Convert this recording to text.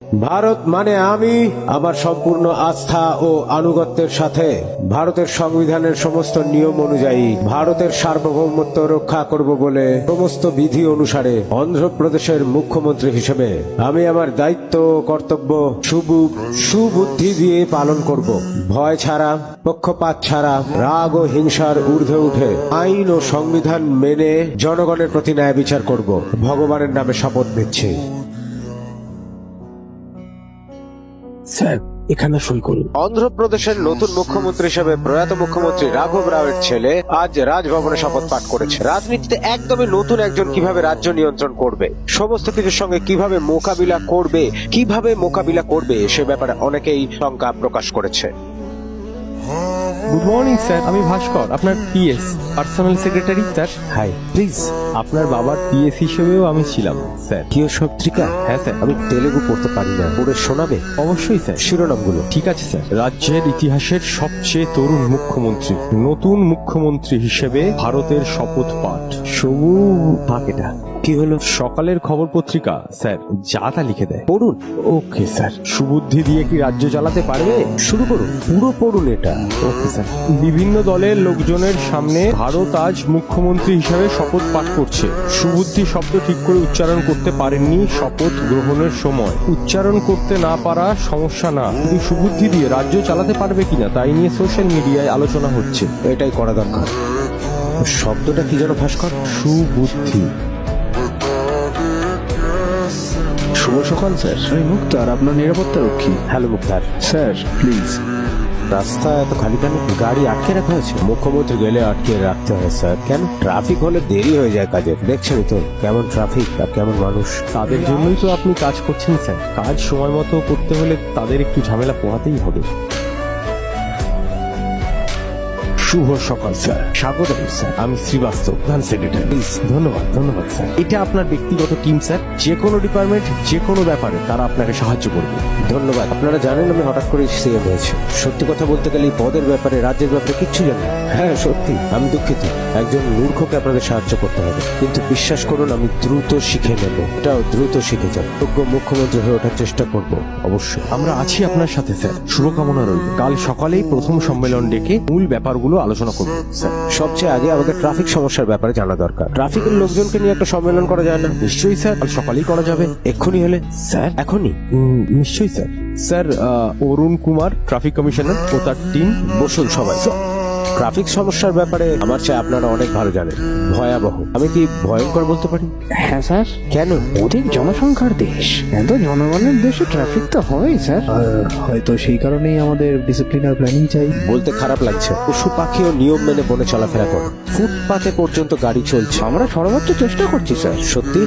ভারত মানে আমি আমার সম্পূর্ণ আস্থা ও আনুগত্যের সাথে ভারতের সংবিধানের সমস্ত নিয়ম অনুযায়ী ভারতের সার্বভৌমত্ব রক্ষা করব বলে সমস্ত বিধি অনুসারে অন্ধ্রপ্রদেশের মুখ্যমন্ত্রী হিসেবে আমি আমার দায়িত্ব ও কর্তব্য সুবুদ্ধি দিয়ে পালন করব। ভয় ছাড়া, পক্ষপাত ছাড়া, রাগ ও হিংসার ঊর্ধ্বে উঠে আইন ও সংবিধান মেনে জনগণের প্রতি ন্যায় বিচার করব। ভগবানের নামে শপথ নিচ্ছি। স্যার, এখানে সই করুন। অন্ধ্রপ্রদেশের নতুন মুখ্যমন্ত্রী হিসেবে প্রয়াত মুখ্যমন্ত্রী রাঘব রাওয়ের ছেলে আজ রাজভবনে শপথ পাঠ করেছে। রাজনীতিতে একদমই নতুন একজন কিভাবে রাজ্য নিয়ন্ত্রণ করবে, সমস্ত কিছুর সঙ্গে কিভাবে মোকাবিলা করবে সে ব্যাপারে অনেকেই শঙ্কা প্রকাশ করেছে। গুড মর্নিং স্যার, আমি ভাস্কর, আপনার PS personal secretary. Sir hi, please. আপনার বাবার পিএস হিসেবেও আমি ছিলাম স্যার। কিয় সত্রিকা? হ্যাঁ স্যার। আমি তেলেগু পড়তে পারি না, পড়ে শোনাবে? অবশ্যই স্যার। শিরোনামগুলো। ঠিক আছে স্যার। রাজ্যের ইতিহাসের সবচেয়ে তরুণ মুখ্যমন্ত্রী, নতুন মুখ্যমন্ত্রী হিসেবে ভারতের শপথ পাঠ। এটা কি হলো? সকালের খবর পত্রিকা স্যার, যা তা লিখে দেয়। পড়ুন। Okay sir. সুবুদ্ধি দিয়ে কি রাজ্য চালাতে পারবে? শুরু করুন, পুরো পড়ুন এটা। Okay sir. বিভিন্ন দলের লোকজনের সামনে ভারত আজ মুখ্যমন্ত্রী হিসাবে শপথ পাঠ করছে। সুবুদ্ধি শব্দ ঠিক করে উচ্চারণ করতে পারেননি শপথ গ্রহণের সময়। উচ্চারণ করতে না পারা সমস্যা না, কিন্তু সুবুদ্ধি দিয়ে রাজ্য চালাতে পারবে কিনা তাই নিয়ে সোশ্যাল মিডিয়ায় আলোচনা হচ্ছে। এটাই করা দরকার। শব্দটা কি যেন ভাস্কর? সুবুদ্ধি। শুভ সকাল স্যার, আমি মুক্তার, আপনার নিরাপত্তা রক্ষী। Hello Muktar. Sir please. রাস্তা এত খালি কেন? গাড়ি আটকে রাখা হয়েছে? মুখ্যমন্ত্রী গেলে আটকে রাখতে হয় স্যার। কেন? ট্রাফিক হলে দেরি হয়ে যায় কাজে। দেখছেনই তো কেমন ট্রাফিক আর কেমন মানুষ। তাদের জন্যই তো আপনি কাজ করছেন স্যার। কাজ সময় মতো করতে হলে তাদের একটু ঝামেলা পোহাতেই হবে। শুভ সকাল স্যার। স্বাগত স্যার। আমি শ্রীবাস্তব, প্রধান সেক্রেটারি। ধন্যবাদ স্যার। এটা আপনার ব্যক্তিগত টিম স্যার। যে কোনো ডিপার্টমেন্ট, যে কোনো ব্যাপারে তারা আপনাকে সাহায্য করবে। ধন্যবাদ। আপনারা জানেন আমি হঠাৎ করে সিএম হয়েছে। সত্যি কথা বলতে গেলে এই পদের ব্যাপারে, রাজ্যের ব্যাপারে কিচ্ছু জানি না। হ্যাঁ সত্যি, আমি দুঃখিত। একজন মূর্খকে আপনাদের সাহায্য করতে হবে, কিন্তু বিশ্বাস করুন আমি দ্রুত শিখে নেব। এটাও দ্রুত শিখে যাব। যোগ্য মুখ্যমন্ত্রী হয়ে ওঠার চেষ্টা করব অবশ্যই। আমরা আছি আপনার সাথে স্যার। শুভকামনা রইল। কাল সকালেই প্রথম সম্মেলন ডেকে মূল ব্যাপারগুলো আলোচনা করব স্যার। সবচেয়ে আগে আমাদের ট্রাফিক সমস্যার ব্যাপারে জানা দরকার। ট্রাফিকের লোকজনকে নিয়ে একটা সম্মেলন করা যায় না? নিশ্চয়ই স্যার, কাল সকালেই করা যাবে। এক্ষুনি হলে? স্যার এখনই? নিশ্চয়ই sir. Sir, Arun Kumar traffic commissioner ও তার টিম। বসুন সবাই। ট্রাফিক সমস্যার ব্যাপারে আমার চেয়ে আপনারা অনেক ভালো জানেন। ভয়াবহ, আমি কি ভয়ঙ্কর বলতে পারি? হ্যাঁ স্যার। কেন? অধিক জনসংখ্যার দেশ, এত জনগণের দেশে ট্রাফিক তো হয় স্যার। হয়তো সেই কারণেই আমাদের ডিসিপ্লিনার প্ল্যানিং চাই। বলতে খারাপ লাগছে, পশু পাখিও নিয়ম মেনে বনে চলাফেরা করে। ফুটপাতে পর্যন্ত গাড়ি চলছে। আমরা সর্বোচ্চ চেষ্টা করছি স্যার। সত্যি